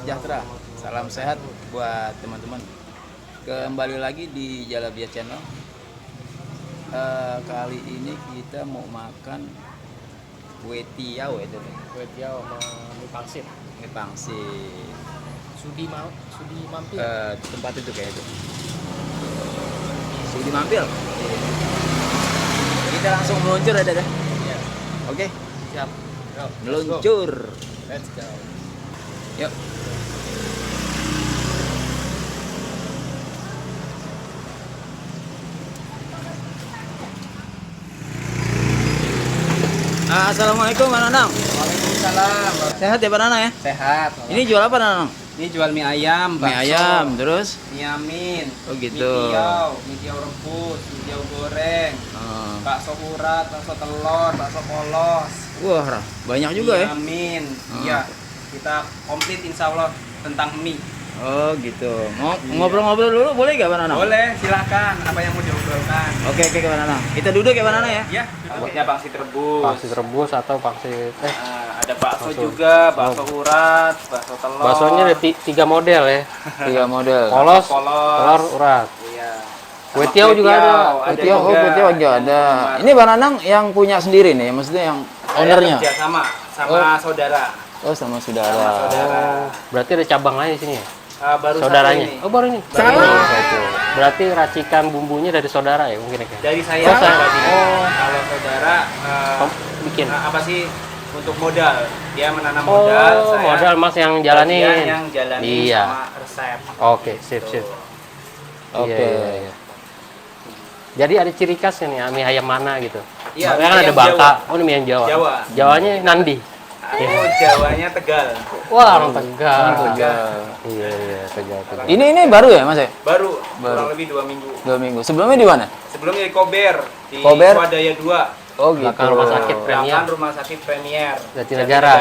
sejahtera, salam sehat buat teman-teman. Kembali lagi di Jalabia Channel. Kali ini kita mau makan kue tiaw itu. Kue tiaw sama mie pangsit. Mie pangsit. Sudi mampir. Tempat itu kayak itu. Sudi mampir. Kita langsung meluncur ada deh. Iya. Oke, Siap. Yo, meluncur. Let's go. Yuk. Assalamualaikum Pak Nanang. Waalaikumsalam. Sehat ya Pak Nanang ya? Sehat. Ini jual apa Nanang? Ini jual mie ayam, Mie bakso, ayam, terus? mie amin, Oh gitu. mie tiaw rebus, mie tiaw goreng, Oh. bakso urat, bakso telur, bakso polos, Wah, banyak juga mie ya? amin. Oh. Iya, kita komplit insya Allah tentang mie. Oh gitu. Mau ngobrol-ngobrol dulu boleh gak Pak Nanang? Boleh, silakan. Apa yang mau diobrolkan? Oke Pak Nanang. Kita duduk ya Pak Nanang ya? Ya, buatnya pangsit rebus. Pangsit rebus atau pangsit Ada bakso juga, bakso urat, bakso telur. baksonya ada tiga model ya. 3 model. Polos, Polos. telur, urat. Iya. Kue Sama tiaw juga ada. Kue tiaw, oh kue tiaw juga ada. Ini Pak Nanang yang punya sendiri nih, maksudnya yang ownernya. Kerja sama saudara. Oh sama Sama saudara. saudara. Berarti ada cabang lain di sini ya? Baru Saudaranya. satu ini. Oh, baru ini. Salah. Oh, satu. Berarti racikan bumbunya dari saudara ya mungkin ya? Dari saya Oh, saya. pribadi. Oh. Kalau saudara Bikin. apa sih untuk modal? Dia menanam Oh, modal, saya modal Mas yang bagian jalanin. yang jalanin Iya. sama resep. Oke, sip. Oke. Iya. Jadi ada ciri khasnya nih, mie ayam mana gitu. Iya, Makanya kan mie ada ayam Bangka. Jawa. Oh, ini mie ayam Jawa. Jawa. Jawanya Nandi. Oh, Jawanya Tegal. Wah, orang Tegal. Tegal. Iya, Tegal. Ini baru ya Mas ya? Baru, Baru. kurang lebih 2 minggu. 2 minggu. Sebelumnya di mana? Sebelumnya di Kober, di Kober? Swadaya 2. Oh gitu. Belakang rumah sakit Premier. Belakang rumah sakit Premier. Jatinegara.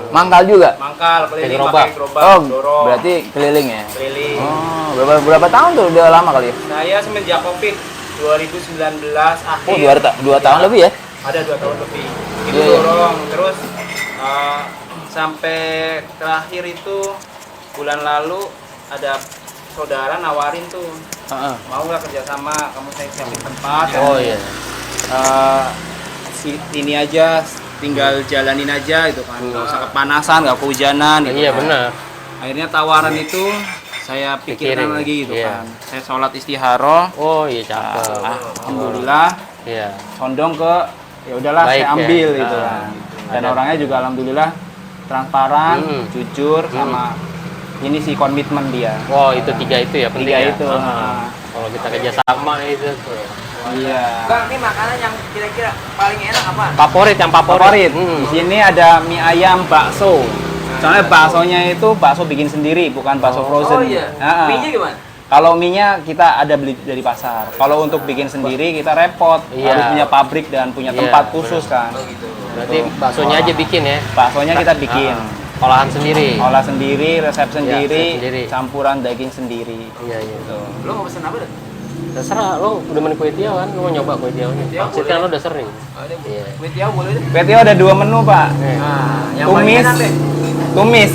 Mangkal juga? Mangkal, keliling Gerobak. pakai gerobak, Oh, dorong. berarti keliling ya? Keliling. Oh, berapa tahun tuh? Udah lama kali ya? Saya semenjak Covid 2019 akhir. Oh, 2 tahun lebih ya? Ada 2 tahun lebih. Itu Iya, iya. dorong terus sampai terakhir itu bulan lalu ada saudara nawarin tuh, Heeh. mau nggak kerjasama, kamu saya siapin tempat. Oh iya. Ini aja tinggal jalanin aja gitu kan, nggak usah kepanasan, nggak kehujanan gitu Iya kan. benar. Akhirnya tawaran itu saya pikirkan Pikirin, lagi gitu iya. kan. Saya sholat istikharah. Oh iya cakep. Alhamdulillah Iya. condong ke ya udahlah Baik saya ya. ambil gitu Ah, kan. Dan ada. orangnya juga alhamdulillah transparan, jujur Hmm. sama ini sih komitmen dia. Wow, itu tiga itu ya penting 3 ya. itu. Kalau kita kerjasama itu Iya. Bang, ini makanan yang kira-kira paling enak apa? favorit yang favorit. Favorit. Di sini ada mie ayam bakso. Soalnya baksonya itu bakso bikin sendiri, bukan bakso frozen. Oh iya. Heeh. Mie-nya gimana? Kalau mie-nya kita ada beli dari pasar. Kalau untuk bikin sendiri kita repot, Iya. harus punya pabrik dan punya Iya, tempat khusus kan. Oh gitu. Berarti baksonya aja bikin ya. Baksonya kita bikin. Olahan sendiri. Olah sendiri, resep resep sendiri, sendiri. campuran daging sendiri. Iya. Gitu. Lo mau pesen apa deh? Terserah lo udah main kue tiaw kan, lo mau nyoba kue tiawnya. Tiaw Pangsit boleh. kan lo udah sering. Iya. Kue tiaw boleh deh. Kue tiaw ada 2 menu, Pak. Nah, yang paling Tumis. enak deh. Tumis.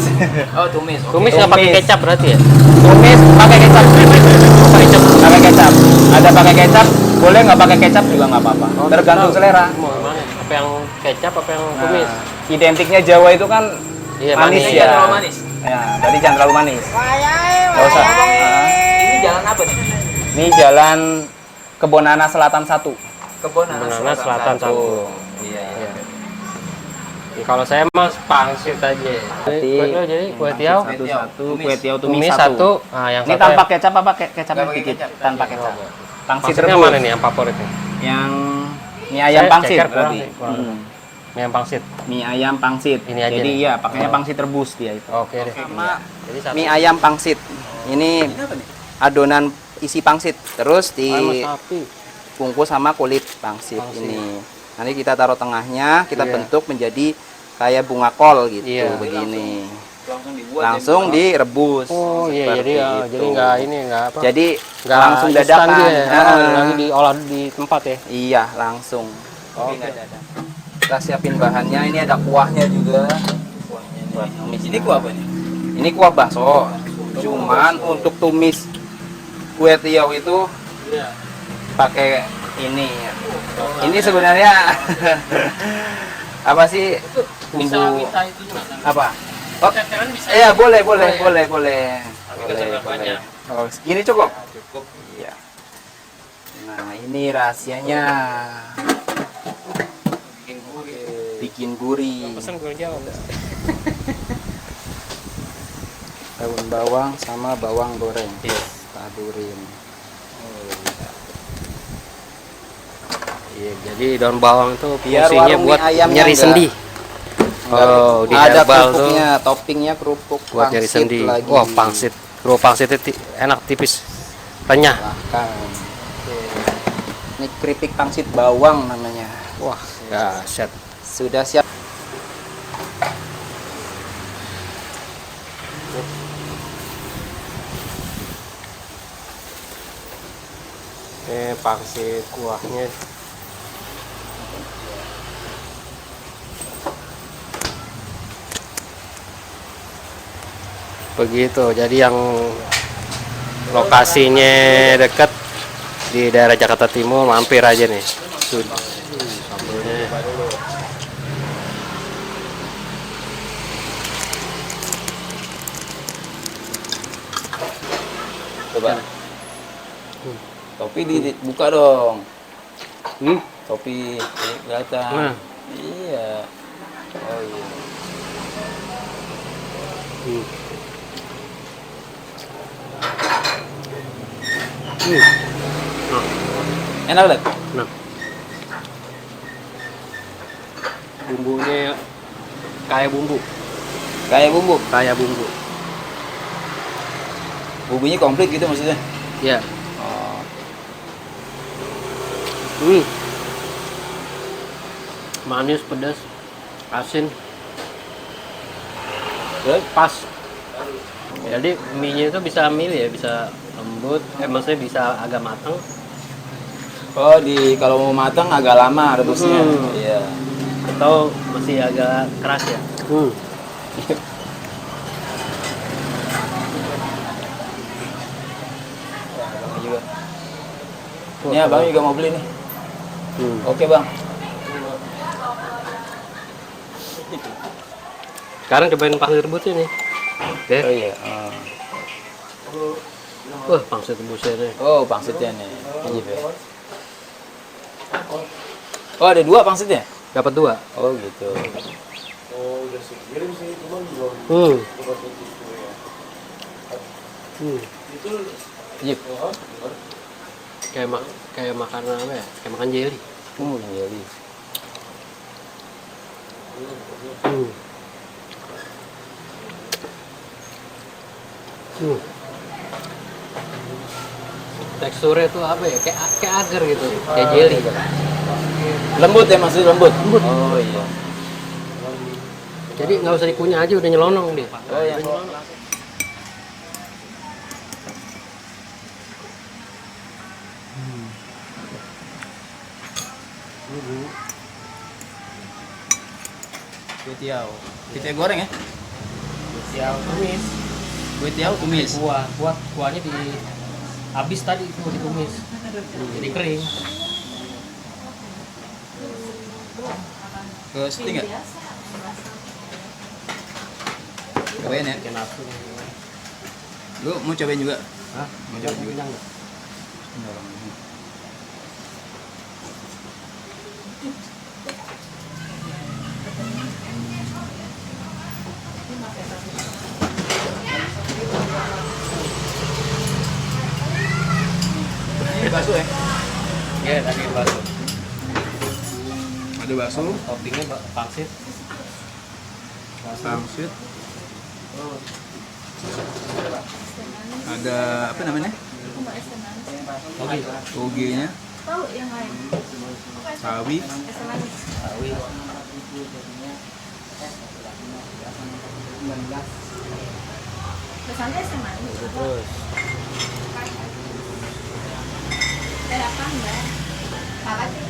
Oh, tumis. Oke. Tumis nggak pakai Tumis. kecap berarti ya? Tumis pakai kecap. Pakai kecap. Pakai kecap. Ada pakai kecap, boleh nggak pakai kecap juga nggak apa-apa. Tergantung selera. Mau gimana? Apa yang kecap, apa yang tumis? Nah, identiknya Jawa itu kan Iya, manis Ini ya. jangan terlalu manis. Ya, berarti jangan terlalu manis. Nggak usah. Ini jalan apa nih? Ini jalan Kebonana Selatan 1. Kebonana Selatan 1. Iya. Iya. Kalau saya mas pangsit aja. Jadi kue tiaw, Satu, Tumis. kue tiaw tumis tumis satu. satu. Nah, yang Ini satu tanpa ya. kecap apa kecapnya Nggak pakai sedikit? kecap. Tanpa kecap. Oh, Pangsit pangsitnya rebus. mana nih yang favoritnya? Yang mie ayam Saya pangsit ceker kurang berarti. nih, kurang. Mm. Mie ayam pangsit. Mie ayam pangsit. Ini aja Jadi nih. iya, pakainya Oh. pangsit rebus dia itu. Oke deh. Sama Jadi satu. mie ayam pangsit. Ini Ini apa nih? adonan isi pangsit. Terus Ayam sapi. dibungkus sama kulit pangsit, Pangsit. ini. Nanti kita taruh tengahnya, kita Iya. bentuk menjadi kayak bunga kol gitu, Iya. begini. Langsung dibuat. Langsung direbus. Oh iya, Seperti jadi itu. nggak ini nggak apa? Jadi nggak langsung instan dadakan. dia ya? Heeh. Lagi diolah di tempat ya. Iya, langsung. Oke. Nggak dadak. Kita siapin bahannya. Ini ada kuahnya juga. Ini kuah apa nih? Ini kuah bakso. Cuman untuk tumis kue tiaw itu pakai ini. Ini sebenarnya apa sih? Bumbu apa? Oh, iya boleh. Boleh. Oh, segini cukup. Cukup. Iya. Nah, ini rahasianya. Bikin gurih. Pesan gue jawab. Daun bawang sama bawang goreng. Iya. Taburin. Iya, jadi daun bawang itu Biar fungsinya warung buat mie ayamnya nyeri enggak- sendi. Oh, di ada herbal tuh kerupuknya, toppingnya kerupuk buat nyeri pangsit sendi. lagi. Wah, pangsit. Kerupuk pangsit itu enak tipis. Renyah. Silahkan. Ini keripik pangsit bawang namanya. Wah, dahsyat. Sudah siap. Pangsit kuahnya. Begitu. Jadi yang lokasinya dekat di daerah Jakarta Timur, mampir aja nih. Sudah. Sambelnya. Coba. Topi dibuka dong. Topi ini kelihatan. Nah. Iya. Oh iya. Enak banget. Nah. Bumbunya kayak bumbu, Kayak bumbu. kayak bumbu. Bumbunya komplit gitu maksudnya. Ya. Oh. Manis, pedas, asin, Terus pas. Jadi mie-nya itu bisa milih ya, bisa lembut, maksudnya bisa agak matang. oh kalau mau matang agak lama rebusnya. Iya. Atau masih agak keras ya. Abang juga. Ini abang juga mau beli nih. Oke bang. Sekarang cobain pangsit rebusnya nih. Oke. Oh iya. Wah, pangsit rebusnya nih. Oh pangsitnya nih. Ini ya. Oh ada 2 pangsitnya? Dapat 2. Oh gitu. Yip. Kayak makan apa ya? Kayak makan jelly. Jadi. Teksturnya tuh apa ya? Kayak agar gitu, kayak jelly. Lembut ya maksudnya lembut. Oh iya. Jadi nggak usah dikunyah aja udah nyelonong dia. Oh iya. Kue tiaw. Kue tiaw goreng ya? Siang tumis. Kue tiaw tumis. Kuahnya di habis tadi itu ditumis. Jadi kering. Ke setting nggak? Cobain ya. Bikin nafsu. Lu mau cobain juga? Hah? Mau cobain juga? Kenyang nggak? Ini bakso ya? Iya, tadi bakso. Ada bakso, Toppingnya pangsit. pangsit. Ada apa namanya? Toge-nya, Tahu yang lain. sawi, Sawi. Kesannya es manis. Terus Kayak apa enggak? Salah sih.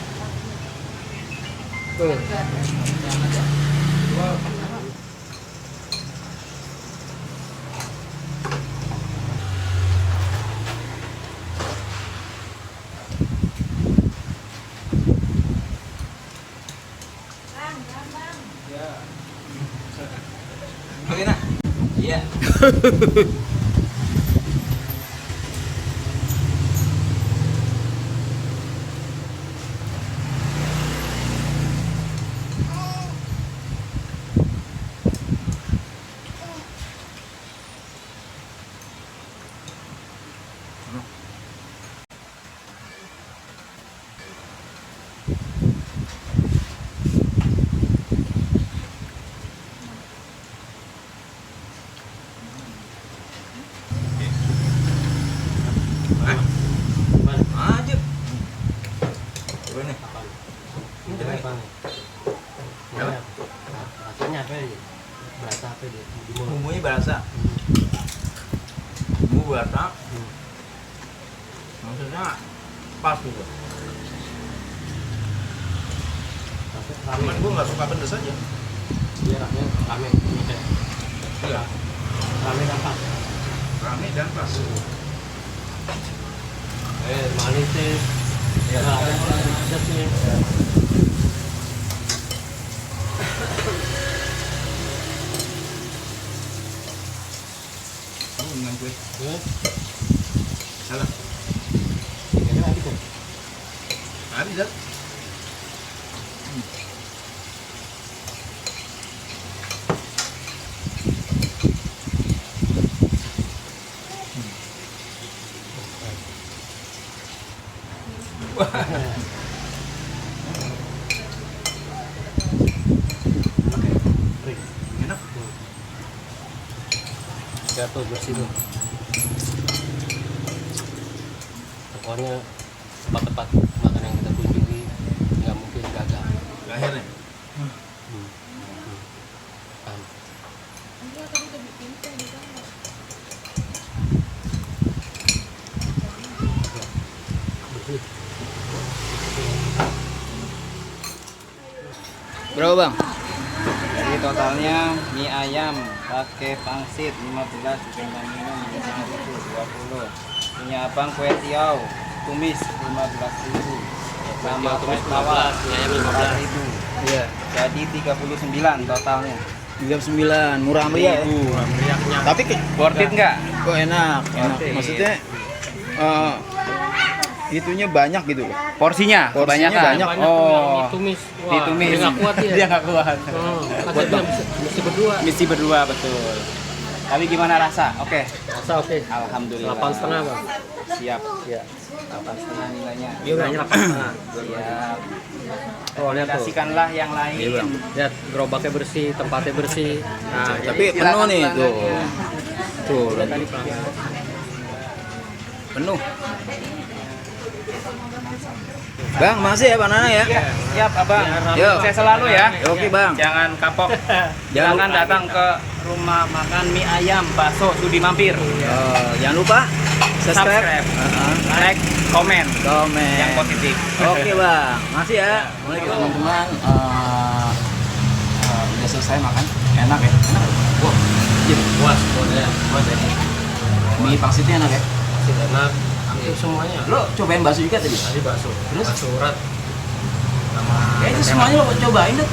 Aja. Coba nih. Rasanya apa ya? Berasa apa dia? Di mulut. Bumbunya berasa. Bumbu berasa. Maksudnya pas gitu. Cuman gue nggak suka pedes aja. Dia rasanya rame. Iya. Rame dan pas. Rame dan pas. Manis sih. Ya, ada pedasnya. Kamu dengan gue. Ya. Salah. Kira-kira habis ya? Habis ya? Enak. Jatuh bersih tuh. Pokoknya tempat-tempat makan yang kita kunjungi nggak mungkin gagal. Akhirnya. Enggak, tadi udah bikin teh di kamar. Bersih. Berapa bang? Jadi totalnya mie ayam pakai pangsit 15, ditambah minum misalnya itu 20. Punya abang kue tiaw tumis 15.000. Tambah kue tawar mie ayam 15. 4.000. Iya. Jadi 39 totalnya. 39 murah meriah ya. Meriahnya. Tapi worth it nggak? Kok enak, enak. Oke. Maksudnya itunya banyak gitu loh. Porsinya Porsinya kebanyakan. banyak. Oh, ditumis. Wah, ditumis. dia nggak kuat ya. Dia nggak kuat. Kan Buat dia Bang. mesti berdua. Misi berdua betul. Tapi gimana rasa? Oke. Rasa oke. Alhamdulillah. 8,5 bang. Siap. Iya. 8,5 nilainya. Dia nilainya 8,5. Siap. Oh lihat tuh. Kasihkanlah yang lain. Iya, Bang. Lihat gerobaknya bersih, tempatnya bersih. Nah, Tapi Jadi penuh silakan nih tuh. pelanggannya. Tuh, udah tadi pelanggan. penuh. Bang, masih ya Bang Nana ya? Iya, siap abang. Yuk. Saya selalu ya. Oke Bang. Jangan kapok. Jangan Jangan lupa. datang ke rumah makan mie ayam bakso Sudi Mampir. Jangan lupa subscribe, Like, komen komen. yang positif. Oke Bang, masih ya. Assalamualaikum teman-teman. Udah selesai makan. Enak ya? Enak. Wah, Puas, boleh. Puas ya. mie pangsitnya enak ya? Masih enak. Hampir semuanya. Lo cobain bakso juga tadi? Tadi bakso. Terus? Bakso urat. Sama Kayaknya semuanya lo cobain deh.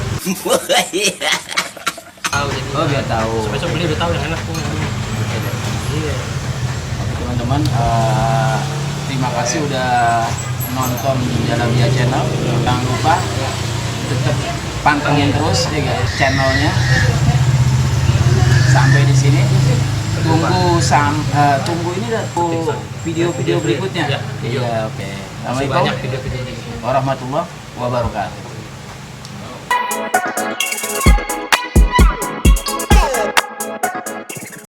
tahu jadi. Oh biar tahu. Besok beli udah tahu yang enak tuh. Iya. Oke teman-teman, terima kasih udah nonton Jalabia Channel. Jangan lupa tetap pantengin terus ya guys channelnya. Sampai di sini. Tunggu ini dah video-video berikutnya. Iya, video. Iya, oke. Masih Assalamualaikum banyak video-video ini. warahmatullahi wabarakatuh.